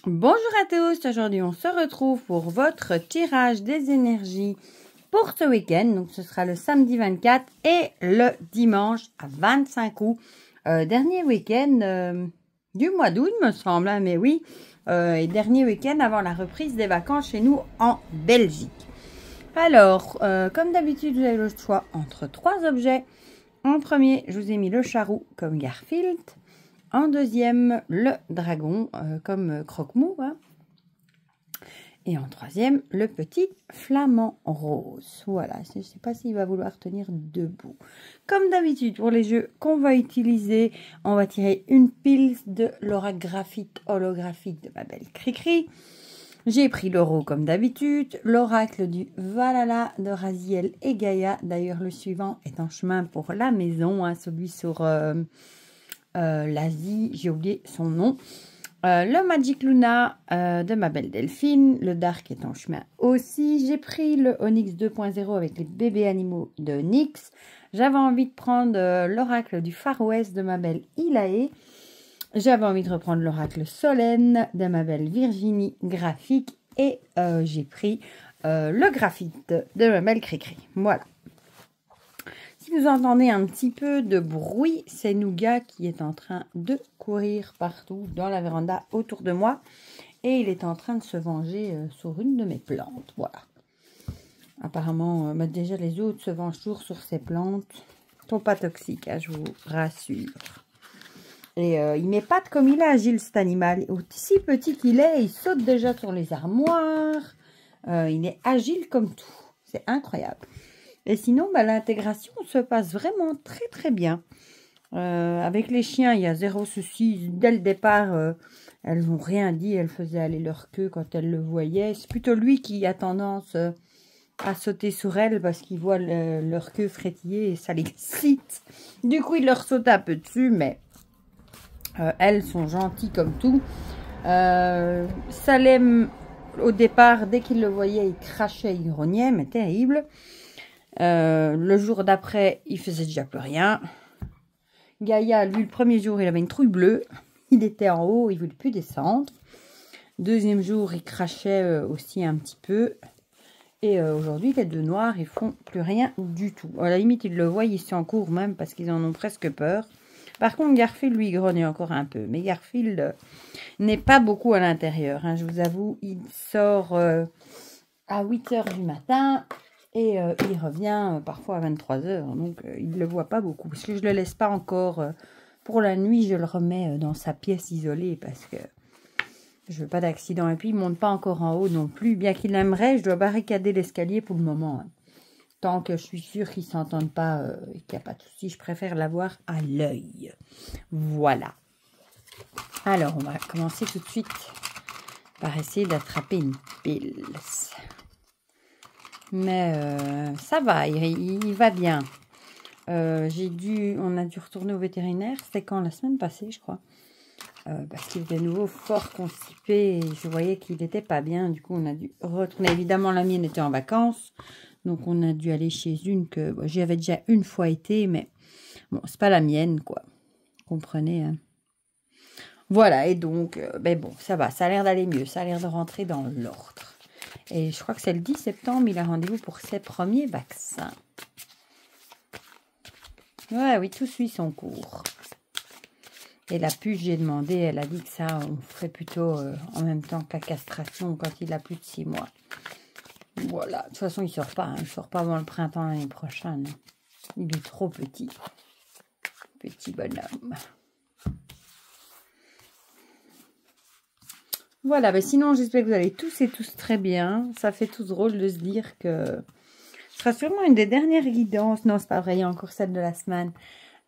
Bonjour à tous, aujourd'hui on se retrouve pour votre tirage des énergies pour ce week-end. Donc ce sera le samedi 24 et le dimanche 25 août. Dernier week-end du mois d'août me semble, hein, mais oui. Et dernier week-end avant la reprise des vacances chez nous en Belgique. Alors, comme d'habitude, vous avez le choix entre trois objets. En premier, je vous ai mis le charroux comme Garfield. En deuxième, le dragon comme croque-mou. Hein. Et en troisième, le petit flamant rose. Voilà, je ne sais pas s'il va vouloir tenir debout. Comme d'habitude, pour les jeux qu'on va utiliser, on va tirer une pile de l'oracle graphite holographique de ma belle Cricri. J'ai pris l'euro comme d'habitude, l'oracle du Valhalla de Raziel et Gaïa. D'ailleurs, le suivant est en chemin pour la maison, hein, celui sur l'Asie, j'ai oublié son nom. Le Magic Luna de ma belle Delphine, le Dark est en chemin aussi. J'ai pris le Onyx 2.0 avec les bébés animaux de Nyx. J'avais envie de prendre l'oracle du Far West de ma belle Ilae. J'avais envie de reprendre l'oracle Solène de ma belle Virginie Graphique. Et j'ai pris le graphite de ma belle Cricri. Voilà. Si vous entendez un petit peu de bruit, c'est Nougat qui est en train de courir partout dans la véranda autour de moi. Et il est en train de se venger sur une de mes plantes. Voilà. Apparemment, déjà les autres se vengent toujours sur ces plantes. Ils ne sont pas toxiques, hein, je vous rassure. Et il m'épate comme il est agile cet animal. Aussi petit qu'il est, il saute déjà sur les armoires. Il est agile comme tout. C'est incroyable. Et sinon, bah, l'intégration se passe vraiment très très bien. Avec les chiens, il y a zéro souci. Dès le départ, elles n'ont rien dit. Elles faisaient aller leur queue quand elles le voyaient. C'est plutôt lui qui a tendance à sauter sur elles parce qu'il voit leur queue frétiller et ça l'excite. Du coup, il leur saute un peu dessus, mais elles sont gentilles comme tout. Salem, au départ, dès qu'il le voyait, il crachait, il grognait, mais terrible. Le jour d'après, il faisait déjà plus rien. Gaïa, lui, le premier jour, il avait une trouille bleue. Il était en haut, il ne voulait plus descendre. Deuxième jour, il crachait aussi un petit peu. Et aujourd'hui, les deux noirs, ils font plus rien du tout. À la limite, ils le voient ici en cours même parce qu'ils en ont presque peur. Par contre, Garfield, lui, grogne encore un peu. Mais Garfield n'est pas beaucoup à l'intérieur. Hein, je vous avoue, il sort à 8 h du matin. Et il revient parfois à 23 h, donc il ne le voit pas beaucoup. Parce que je ne le laisse pas encore pour la nuit, je le remets dans sa pièce isolée parce que je ne veux pas d'accident. Et puis il ne monte pas encore en haut non plus. Bien qu'il aimerait, je dois barricader l'escalier pour le moment. Hein. Tant que je suis sûre qu'ils ne s'entendent pas et qu'il n'y a pas de souci, je préfère l'avoir à l'œil. Voilà. Alors, on va commencer tout de suite par essayer d'attraper une pile. Mais ça va, il va bien. On a dû retourner au vétérinaire. C'était quand? La semaine passée, je crois. Parce qu'il était de nouveau fort constipé et je voyais qu'il n'était pas bien. Du coup, on a dû retourner. Évidemment, la mienne était en vacances. Donc, on a dû aller chez une que j'y avais déjà une fois été. Mais bon, c'est pas la mienne, quoi. Vous comprenez, hein? Voilà, et donc, ben bon, ça va. Ça a l'air d'aller mieux. Ça a l'air de rentrer dans l'ordre. Et je crois que c'est le 10 septembre, il a rendez-vous pour ses premiers vaccins. Ouais, oui, tout suit son cours. Et la puce, j'ai demandé, elle a dit que ça, on ferait plutôt en même temps que la castration quand il a plus de 6 mois. Voilà, de toute façon, il ne sort pas. Hein. Il ne sort pas avant le printemps l'année prochaine. Il est trop petit. Petit bonhomme. Voilà, ben sinon j'espère que vous allez tous et tous très bien. Ça fait tout drôle de se dire que ce sera sûrement une des dernières guidances. Non, c'est pas vrai, il y a encore celle de la semaine.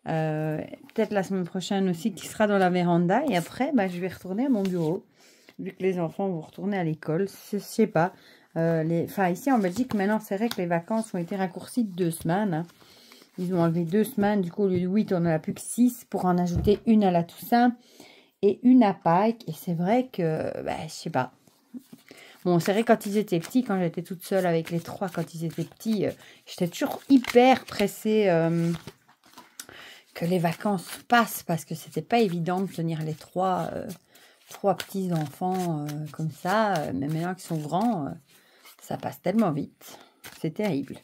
Peut-être la semaine prochaine aussi qui sera dans la véranda. Et après, ben, je vais retourner à mon bureau. Vu que les enfants vont retourner à l'école. Je sais pas. Enfin, ici en Belgique, maintenant, c'est vrai que les vacances ont été raccourcies de 2 semaines. Hein. Ils ont enlevé 2 semaines. Du coup, au lieu de 8, on en a plus que 6 pour en ajouter une à la Toussaint. Et une à Pâques. Et c'est vrai que, je sais pas. Bon, c'est vrai quand ils étaient petits, quand j'étais toute seule avec les 3, quand ils étaient petits, j'étais toujours hyper pressée que les vacances passent parce que c'était pas évident de tenir les 3 3 petits enfants comme ça, mais maintenant qu'ils sont grands, ça passe tellement vite. C'est terrible.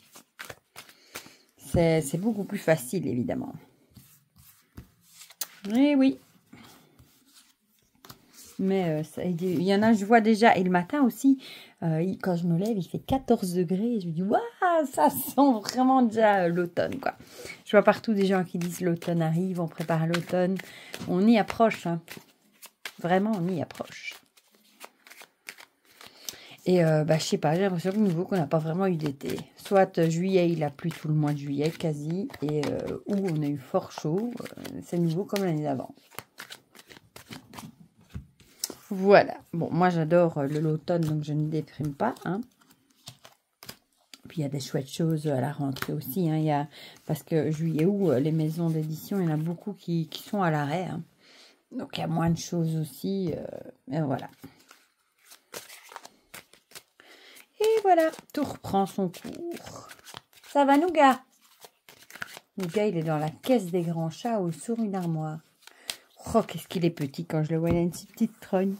C'est beaucoup plus facile, évidemment. Eh oui. Mais il y en a, je vois déjà. Et le matin aussi, quand je me lève, il fait 14 degrés. Et je me dis, waouh, ça sent vraiment déjà l'automne, quoi. Je vois partout des gens qui disent l'automne arrive, on prépare l'automne. On y approche, hein. Vraiment, on y approche. Et je sais pas, j'ai l'impression que nouveau qu'on n'a pas vraiment eu d'été. Soit juillet, il a plu tout le mois de juillet quasi, et où on a eu fort chaud. C'est nouveau comme l'année d'avant. Voilà. Bon, moi j'adore l'automne, donc je ne déprime pas. Hein. Puis il y a des chouettes choses à la rentrée aussi. Hein. Parce que juillet, août, les maisons d'édition, il y en a beaucoup qui sont à l'arrêt. Hein. Donc il y a moins de choses aussi. Et voilà. Et voilà, tout reprend son cours. Ça va, Nougat? Nougat, il est dans la caisse des grands chats ou sur une armoire. Oh, qu'est-ce qu'il est petit quand je le vois, il a une petite trogne.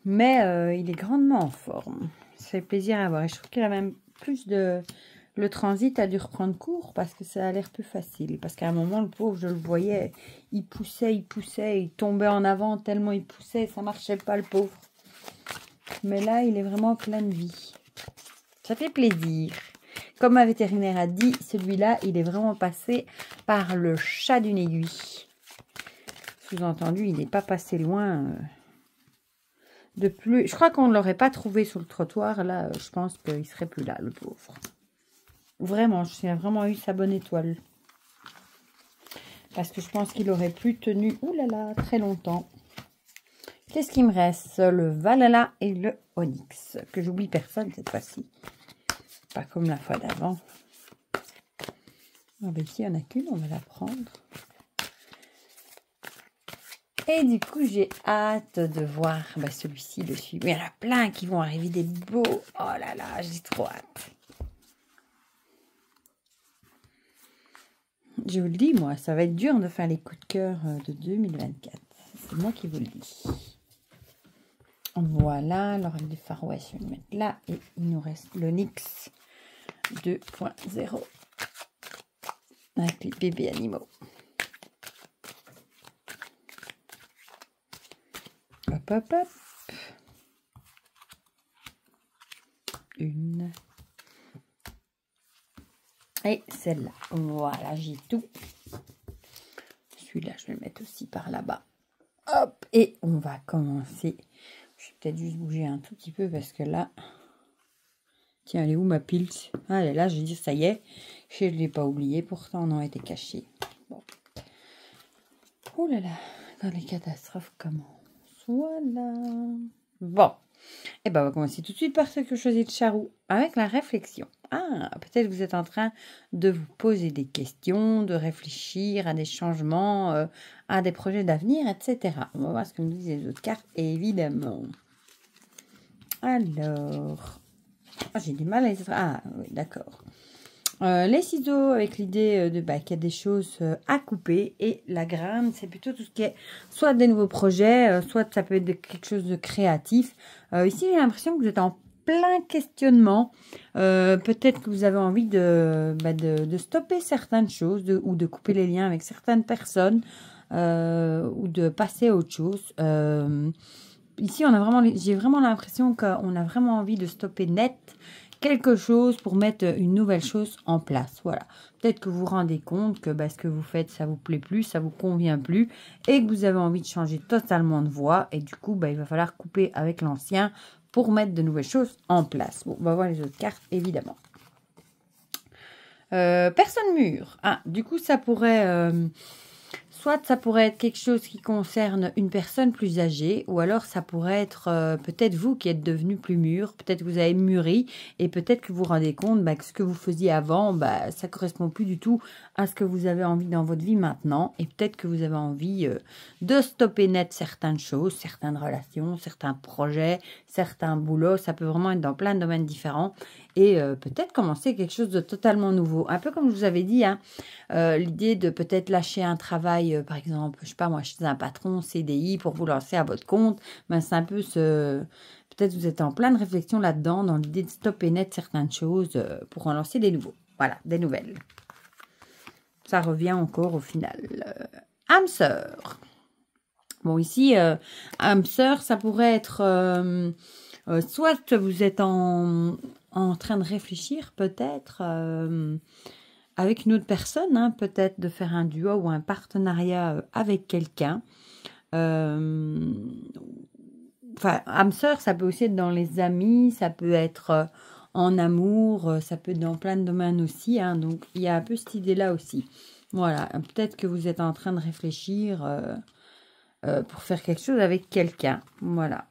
Mais il est grandement en forme. Ça fait plaisir à voir. Et je trouve qu'il a même plus de... Le transit a dû reprendre cours parce que ça a l'air plus facile. Parce qu'à un moment, le pauvre, je le voyais, il poussait, il tombait en avant tellement il poussait. Ça marchait pas, le pauvre. Mais là, il est vraiment plein de vie. Ça fait plaisir. Comme ma vétérinaire a dit, celui-là, il est vraiment passé par le chat d'une aiguille. Sous-entendu, il n'est pas passé loin de plus. Je crois qu'on ne l'aurait pas trouvé sur le trottoir. Là, je pense qu'il ne serait plus là, le pauvre. Vraiment, il a vraiment eu sa bonne étoile. Parce que je pense qu'il aurait plus tenu, oulala, très longtemps. Qu'est-ce qui me reste? Le Valhalla et le Onyx. Que j'oublie personne cette fois-ci. Pas comme la fois d'avant. Ah ben ici, il n'y en a qu'une, on va la prendre. Et du coup, j'ai hâte de voir celui-ci, le suivant. Il y en a plein qui vont arriver, des beaux. Oh là là, j'ai trop hâte. Je vous le dis, moi, ça va être dur de faire les coups de cœur de 2024. C'est moi qui vous le dis. Voilà, l'oreille de Far West, je vais le mettre là. Et il nous reste l'Onyx 2.0 avec les bébés animaux. Hop, hop, hop. Une. Et celle-là. Voilà, j'ai tout. Celui-là, je vais le mettre aussi par là-bas. Hop, et on va commencer. Je vais peut-être juste bouger un tout petit peu parce que là... Tiens, elle est où ma pile? Ah, elle est là, je vais dire, ça y est. Je ne l'ai pas oublié, pourtant on a été caché. Bon. Oh là là, quand les catastrophes commencent. Voilà. Bon. Et ben on va commencer tout de suite par ce que je choisis de Charou, avec la réflexion. Ah, peut-être que vous êtes en train de vous poser des questions, de réfléchir à des changements, à des projets d'avenir, etc. On va voir ce que nous disent les autres cartes, évidemment. Alors, j'ai du mal à les... Ah, oui, d'accord. Les ciseaux avec l'idée qu'il y a des choses à couper, et la graine, c'est plutôt tout ce qui est soit des nouveaux projets, soit ça peut être quelque chose de créatif. Ici, j'ai l'impression que vous êtes en plein questionnement. Peut-être que vous avez envie de stopper certaines choses ou de couper les liens avec certaines personnes ou de passer à autre chose. Ici, j'ai vraiment l'impression qu'on a vraiment envie de stopper net quelque chose pour mettre une nouvelle chose en place. Voilà. Peut-être que vous vous rendez compte que ce que vous faites, ça vous plaît plus, ça vous convient plus et que vous avez envie de changer totalement de voie. Et du coup, il va falloir couper avec l'ancien pour mettre de nouvelles choses en place. Bon, on va voir les autres cartes, évidemment. Personne mûre. Ah, du coup, ça pourrait... Soit ça pourrait être quelque chose qui concerne une personne plus âgée, ou alors ça pourrait être peut-être vous qui êtes devenu plus mûr, peut-être que vous avez mûri, et peut-être que vous vous rendez compte que ce que vous faisiez avant, ça ne correspond plus du tout à ce que vous avez envie dans votre vie maintenant, et peut-être que vous avez envie de stopper net certaines choses, certaines relations, certains projets, certains boulots, ça peut vraiment être dans plein de domaines différents, et peut-être commencer quelque chose de totalement nouveau. Un peu comme je vous avais dit, l'idée de peut-être lâcher un travail travail, par exemple, je sais pas moi, chez un patron, CDI, pour vous lancer à votre compte, ben, c'est un peu ce... Peut-être vous êtes en pleine réflexion là-dedans, dans l'idée de stopper net certaines choses pour en lancer des nouveaux. Voilà, des nouvelles. Ça revient encore au final. Âme sœur. Bon, ici, âme sœur, ça pourrait être... soit vous êtes en train de réfléchir, peut-être, avec une autre personne, hein, peut-être de faire un duo ou un partenariat avec quelqu'un. Enfin, âme sœur, ça peut aussi être dans les amis, ça peut être en amour, ça peut être dans plein de domaines aussi. Hein, donc, il y a un peu cette idée-là aussi. Voilà, peut-être que vous êtes en train de réfléchir pour faire quelque chose avec quelqu'un. Voilà.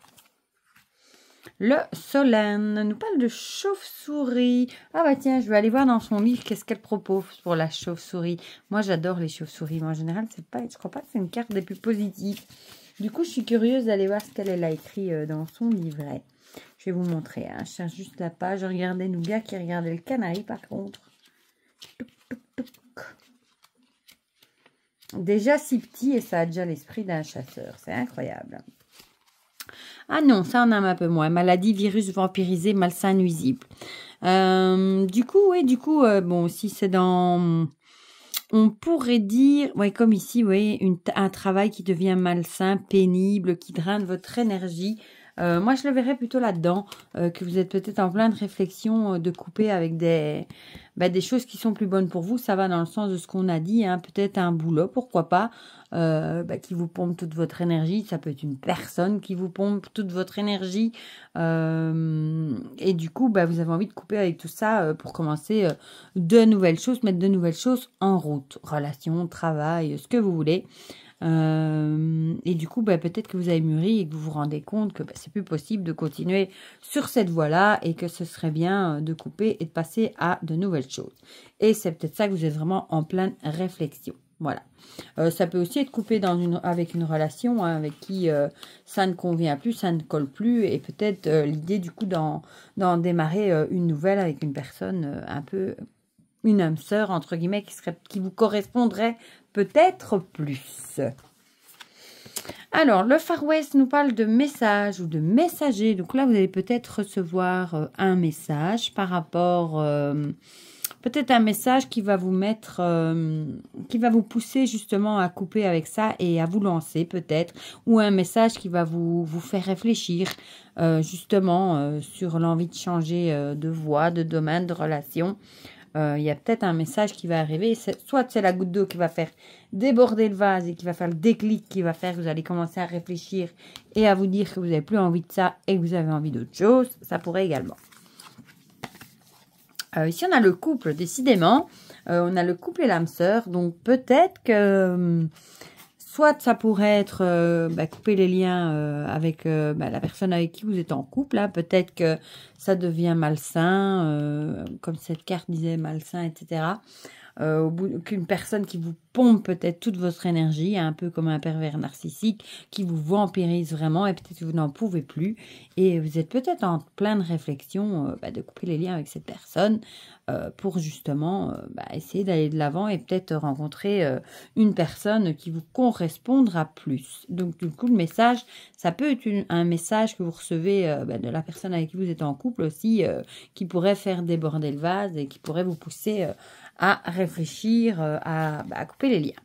Le Solène nous parle de chauve-souris. Ah bah tiens, je vais aller voir dans son livre qu'est-ce qu'elle propose pour la chauve-souris. Moi, j'adore les chauves-souris, mais en général, je crois pas que c'est une carte des plus positives. Du coup, je suis curieuse d'aller voir ce qu'elle a écrit dans son livret. Je vais vous montrer. Hein. Je cherche juste la page. Regardez Nougat qui regardait le canari, par contre. Touc, touc, touc. Déjà si petit et ça a déjà l'esprit d'un chasseur. C'est incroyable. Ah non, ça en a un peu moins. Maladie, virus, vampirisé, malsain, nuisible. Du coup, bon, si c'est dans... On pourrait dire, ouais, comme ici, ouais, un travail qui devient malsain, pénible, qui draine votre énergie. Moi, je le verrais plutôt là-dedans, que vous êtes peut-être en pleine réflexion de couper avec des choses qui sont plus bonnes pour vous. Ça va dans le sens de ce qu'on a dit, hein, peut-être un boulot, pourquoi pas, qui vous pompe toute votre énergie. Ça peut être une personne qui vous pompe toute votre énergie. Et du coup, vous avez envie de couper avec tout ça pour commencer de nouvelles choses, mettre de nouvelles choses en route. Relations, travail, ce que vous voulez. Et du coup, peut-être que vous avez mûri et que vous vous rendez compte que c'est plus possible de continuer sur cette voie-là et que ce serait bien de couper et de passer à de nouvelles choses. Et c'est peut-être ça que vous êtes vraiment en pleine réflexion. Voilà. Ça peut aussi être coupé avec une relation hein, avec qui ça ne convient plus, ça ne colle plus et peut-être l'idée du coup d'en démarrer une nouvelle avec une personne un peu... une âme sœur, entre guillemets, qui vous correspondrait peut-être plus. Alors, le Far West nous parle de messages ou de messagers. Donc là, vous allez peut-être recevoir un message par rapport... peut-être un message qui va vous mettre... qui va vous pousser justement à couper avec ça et à vous lancer peut-être. Ou un message qui va vous faire réfléchir justement sur l'envie de changer de voie, de domaine, de relation. Il y a peut-être un message qui va arriver. Soit c'est la goutte d'eau qui va faire déborder le vase et qui va faire le déclic, qui va faire que vous allez commencer à réfléchir et à vous dire que vous n'avez plus envie de ça et que vous avez envie d'autre chose. Ça pourrait également. Ici, on a le couple, décidément. On a le couple et l'âme sœur. Donc, peut-être que... soit ça pourrait être couper les liens avec la personne avec qui vous êtes en couple. Hein. Peut-être que ça devient malsain, comme cette carte disait, malsain, etc. Au bout qu'une personne qui vous pompe peut-être toute votre énergie, un peu comme un pervers narcissique, qui vous vampirise vraiment et peut-être que vous n'en pouvez plus. Et vous êtes peut-être en pleine réflexion de couper les liens avec cette personne pour justement essayer d'aller de l'avant et peut-être rencontrer une personne qui vous correspondra plus. Donc du coup, le message, ça peut être un message que vous recevez de la personne avec qui vous êtes en couple aussi, qui pourrait faire déborder le vase et qui pourrait vous pousser à réfléchir, à couper les liens.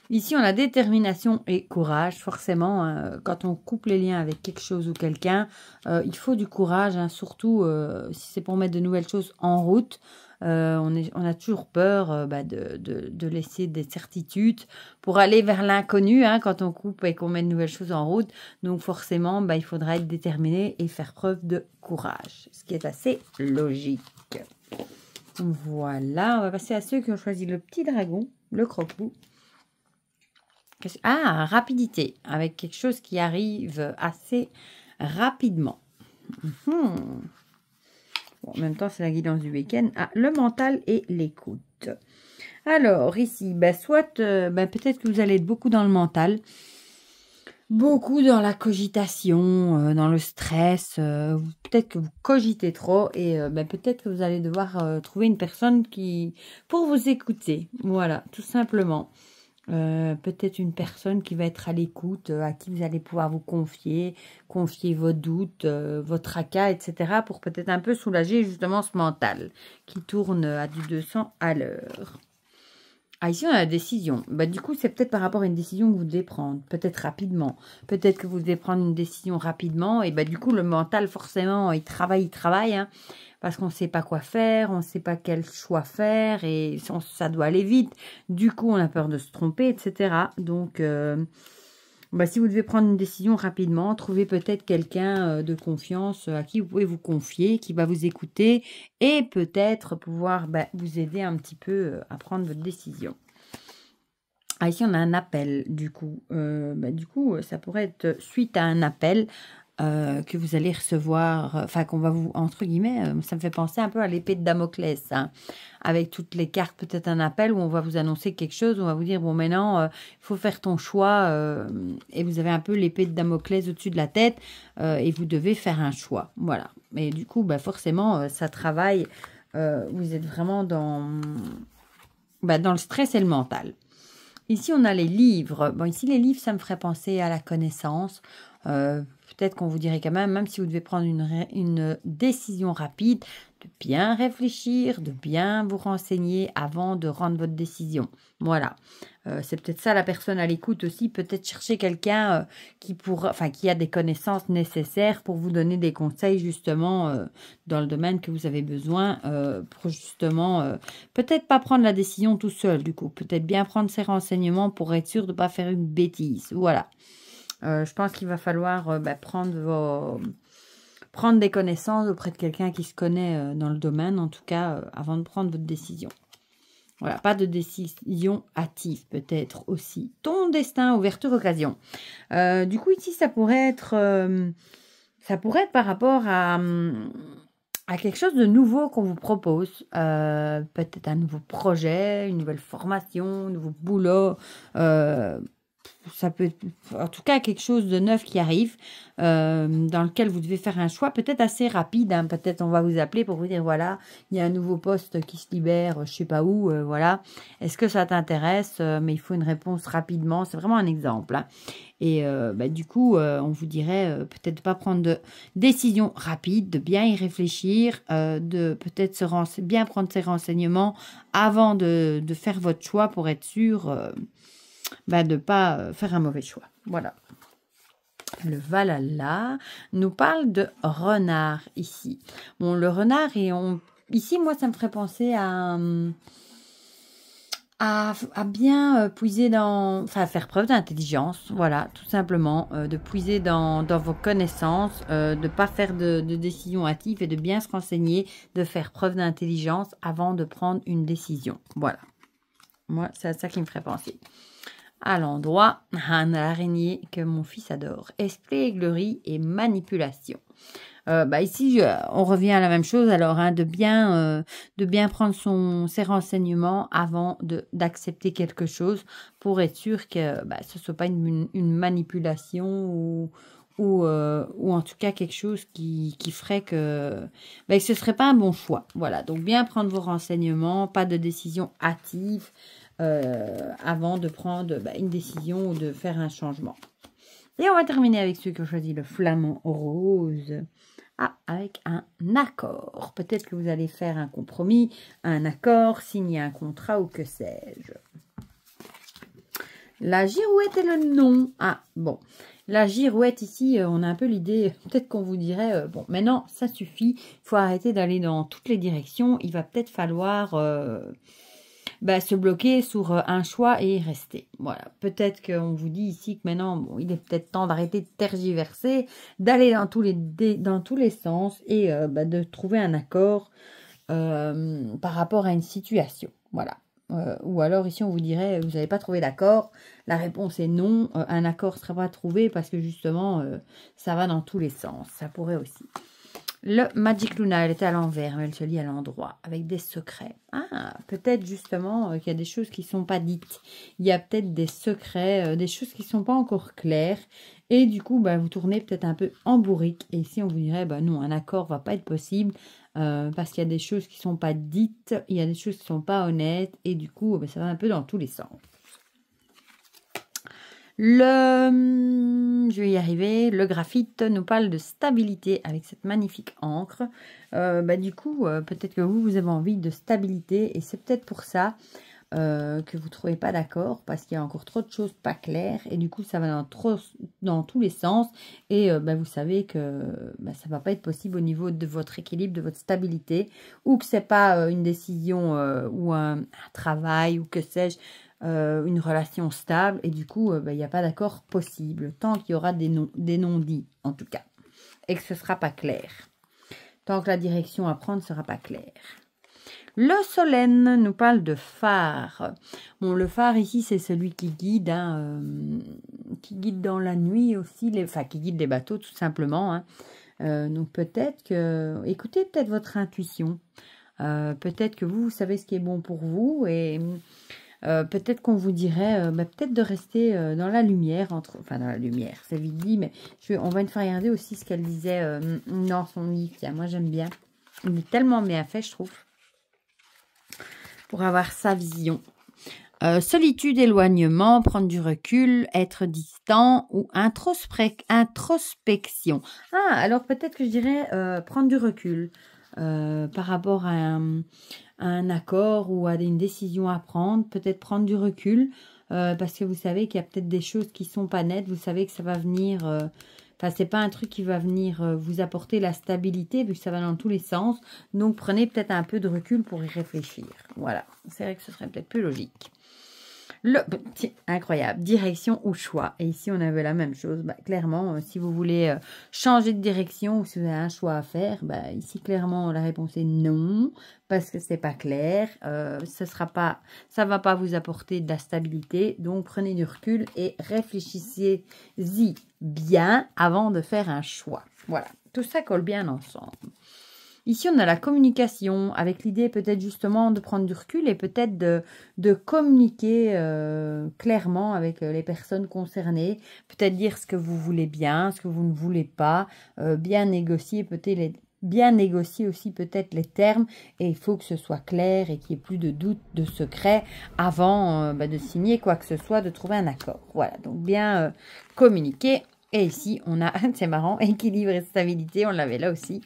Ici, on a détermination et courage. Forcément, quand on coupe les liens avec quelque chose ou quelqu'un, il faut du courage, hein, surtout si c'est pour mettre de nouvelles choses en route. On a toujours peur de laisser des certitudes pour aller vers l'inconnu hein, quand on coupe et qu'on met de nouvelles choses en route. Donc forcément, il faudra être déterminé et faire preuve de courage, ce qui est assez logique. Voilà, on va passer à ceux qui ont choisi le petit dragon, le croque-bout. Ah, rapidité, avec quelque chose qui arrive assez rapidement. Bon, en même temps, c'est la guidance du week-end. Ah, le mental et l'écoute. Alors, ici, soit peut-être que vous allez être beaucoup dans le mental. Beaucoup dans la cogitation, dans le stress, peut-être que vous cogitez trop et peut-être que vous allez devoir trouver une personne pour vous écouter. Voilà, tout simplement. Peut-être une personne qui va être à l'écoute, à qui vous allez pouvoir vous confier vos doutes, vos tracas, etc. pour peut-être un peu soulager justement ce mental qui tourne à du 200 à l'heure. Ah, ici, on a la décision. Bah, du coup, c'est peut-être par rapport à une décision que vous devez prendre, peut-être rapidement. Peut-être que vous devez prendre une décision rapidement. Et bah, du coup, le mental, forcément, il travaille, hein, parce qu'on ne sait pas quoi faire, on ne sait pas quel choix faire, et ça doit aller vite. Du coup, on a peur de se tromper, etc. Donc, bah, si vous devez prendre une décision rapidement, trouvez peut-être quelqu'un de confiance à qui vous pouvez vous confier, qui va vous écouter et peut-être pouvoir vous aider un petit peu à prendre votre décision. Ah, ici, on a un appel, du coup. Ça pourrait être suite à un appel que vous allez recevoir, enfin qu'on va vous, entre guillemets, ça me fait penser un peu à l'épée de Damoclès, hein, avec toutes les cartes, peut-être un appel où on va vous annoncer quelque chose, on va vous dire, bon maintenant, il faut faire ton choix, et vous avez un peu l'épée de Damoclès au-dessus de la tête, et vous devez faire un choix, voilà. Mais du coup, forcément, ça travaille, vous êtes vraiment dans le stress et le mental. Ici, on a les livres. Bon, ici, les livres, ça me ferait penser à la connaissance. Peut-être qu'on vous dirait quand même si vous devez prendre une décision rapide, de bien réfléchir, de bien vous renseigner avant de rendre votre décision. Voilà. C'est peut-être ça la personne à l'écoute aussi. Peut-être chercher quelqu'un qui a des connaissances nécessaires pour vous donner des conseils justement dans le domaine que vous avez besoin pour justement peut-être pas prendre la décision tout seul du coup. Peut-être bien prendre ses renseignements pour être sûr de ne pas faire une bêtise. Voilà. Je pense qu'il va falloir prendre des connaissances auprès de quelqu'un qui se connaît dans le domaine, en tout cas, avant de prendre votre décision. Voilà, pas de décision hâtive, peut-être aussi. Ton destin, ouverture, occasion. Du coup, ici, ça pourrait être par rapport à quelque chose de nouveau qu'on vous propose. Peut-être un nouveau projet, une nouvelle formation, un nouveau boulot. Ça peut être, en tout cas, quelque chose de neuf qui arrive, dans lequel vous devez faire un choix, peut-être assez rapide. Hein. Peut-être on va vous appeler pour vous dire, voilà, il y a un nouveau poste qui se libère, je sais pas où, voilà. Est-ce que ça t'intéresse? Mais il faut une réponse rapidement. C'est vraiment un exemple. Hein. Et du coup, on vous dirait peut-être de pas prendre de décision rapide, de bien y réfléchir, de peut-être bien prendre ses renseignements avant de faire votre choix pour être sûr de ne pas faire un mauvais choix. Voilà. Le Valhalla nous parle de renard ici. Bon, le renard, ici, moi, ça me ferait penser à bien puiser faire preuve d'intelligence, voilà, tout simplement, de puiser dans vos connaissances, de ne pas faire de décision hâtive et de bien se renseigner, de faire preuve d'intelligence avant de prendre une décision. Voilà. Moi, c'est à ça qui me ferait penser. À l'endroit, un araignée que mon fils adore. Espièglerie et manipulation. Ici, on revient à la même chose. Alors, de bien prendre ses renseignements avant d'accepter quelque chose pour être sûr que ce ne soit pas une manipulation ou en tout cas quelque chose qui ferait que ce ne serait pas un bon choix. Voilà, donc bien prendre vos renseignements, pas de décision hâtive avant de prendre une décision ou de faire un changement. Et on va terminer avec ceux qui ont choisi le flamant rose. Avec un accord. Peut-être que vous allez faire un compromis, un accord, signer un contrat ou que sais-je. La girouette et le nom. Bon. La girouette ici, on a un peu l'idée, peut-être qu'on vous dirait, bon, maintenant, ça suffit. Il faut arrêter d'aller dans toutes les directions. Il va peut-être falloir se bloquer sur un choix et y rester. Voilà. Peut-être qu'on vous dit ici que maintenant, il est peut-être temps d'arrêter de tergiverser, d'aller dans tous les sens et de trouver un accord par rapport à une situation. Voilà. Ou alors ici, on vous dirait, vous n'avez pas trouvé d'accord. La réponse est non. Un accord ne sera pas trouvé parce que justement, ça va dans tous les sens. Ça pourrait aussi. Le Magic Luna, elle est à l'envers, mais elle se lit à l'endroit, avec des secrets. Peut-être justement qu'il y a des choses qui ne sont pas dites. Il y a peut-être des secrets, des choses qui ne sont pas encore claires. Et du coup, vous tournez peut-être un peu en bourrique. Et ici, on vous dirait, non, un accord ne va pas être possible. Parce qu'il y a des choses qui ne sont pas dites, il y a des choses qui ne sont pas honnêtes. Et du coup, ça va un peu dans tous les sens. Je vais y arriver. Le graphite nous parle de stabilité avec cette magnifique encre. Du coup, peut-être que vous avez envie de stabilité et c'est peut-être pour ça que vous ne trouvez pas d'accord parce qu'il y a encore trop de choses pas claires et du coup, ça va dans tous les sens et vous savez que ça ne va pas être possible au niveau de votre équilibre, de votre stabilité ou que ce n'est pas une décision ou un travail ou que sais-je, une relation stable et du coup il n'y a pas d'accord possible tant qu'il y aura des non-dits en tout cas et que ce ne sera pas clair tant que la direction à prendre ne sera pas claire. Le solène nous parle de phare. Bon, le phare ici c'est celui qui guide dans la nuit aussi, qui guide les bateaux tout simplement hein. Donc peut-être que écoutez peut-être votre intuition, peut-être que vous savez ce qui est bon pour vous et peut-être qu'on vous dirait peut-être de rester dans la lumière, dans la lumière, c'est vite dit, mais on va une fois regarder aussi ce qu'elle disait dans son livre. Tiens, moi j'aime bien. Il est tellement bien fait, je trouve, pour avoir sa vision. Solitude, éloignement, prendre du recul, être distant ou introspection. Ah, alors peut-être que je dirais prendre du recul par rapport à un accord ou à une décision à prendre, peut-être prendre du recul parce que vous savez qu'il y a peut-être des choses qui sont pas nettes, vous savez que ça va venir, c'est pas un truc qui va venir vous apporter la stabilité vu que ça va dans tous les sens, donc prenez peut-être un peu de recul pour y réfléchir, voilà, c'est vrai que ce serait peut-être plus logique. Incroyable, direction ou choix. Et ici, on avait la même chose. Clairement, si vous voulez changer de direction ou si vous avez un choix à faire, ici, clairement, la réponse est non, parce que c'est pas clair. Ça va pas vous apporter de la stabilité. Donc, prenez du recul et réfléchissez-y bien avant de faire un choix. Voilà, tout ça colle bien ensemble. Ici, on a la communication avec l'idée peut-être justement de prendre du recul et peut-être de communiquer clairement avec les personnes concernées. Peut-être dire ce que vous voulez bien, ce que vous ne voulez pas. Bien négocier aussi peut-être les termes. Et il faut que ce soit clair et qu'il n'y ait plus de doute, de secret avant de signer quoi que ce soit, de trouver un accord. Voilà, donc bien communiquer. Et ici, on a, c'est marrant, équilibre et stabilité, on l'avait là aussi.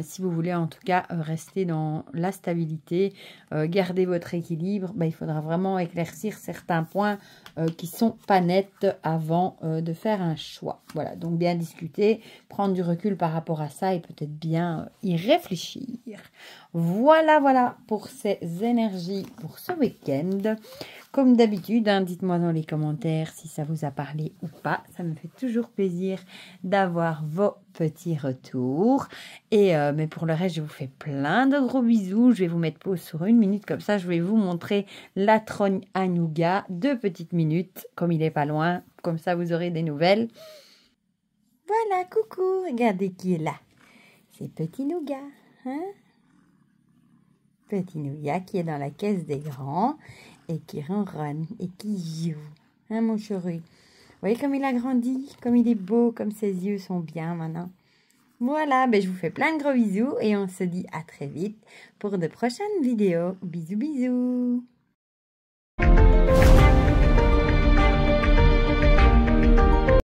Si vous voulez en tout cas rester dans la stabilité, garder votre équilibre, il faudra vraiment éclaircir certains points qui sont pas nets avant de faire un choix. Voilà, donc bien discuter, prendre du recul par rapport à ça et peut-être bien y réfléchir. Voilà pour ces énergies pour ce week-end. Comme d'habitude, dites-moi dans les commentaires si ça vous a parlé ou pas. Ça me fait toujours plaisir d'avoir vos petits retours. Et mais pour le reste, je vous fais plein de gros bisous. Je vais vous mettre pause sur 1 minute. Comme ça, je vais vous montrer la trogne à nougat. 2 petites minutes, comme il est pas loin. Comme ça, vous aurez des nouvelles. Voilà, coucou. Regardez qui est là. C'est Petit Nougat. Hein? Petit Nougat qui est dans la caisse des grands. Et qui ronronne et qui joue. Hein, mon chéri? Vous voyez comme il a grandi, comme il est beau, comme ses yeux sont bien maintenant. Voilà, je vous fais plein de gros bisous et on se dit à très vite pour de prochaines vidéos. Bisous, bisous!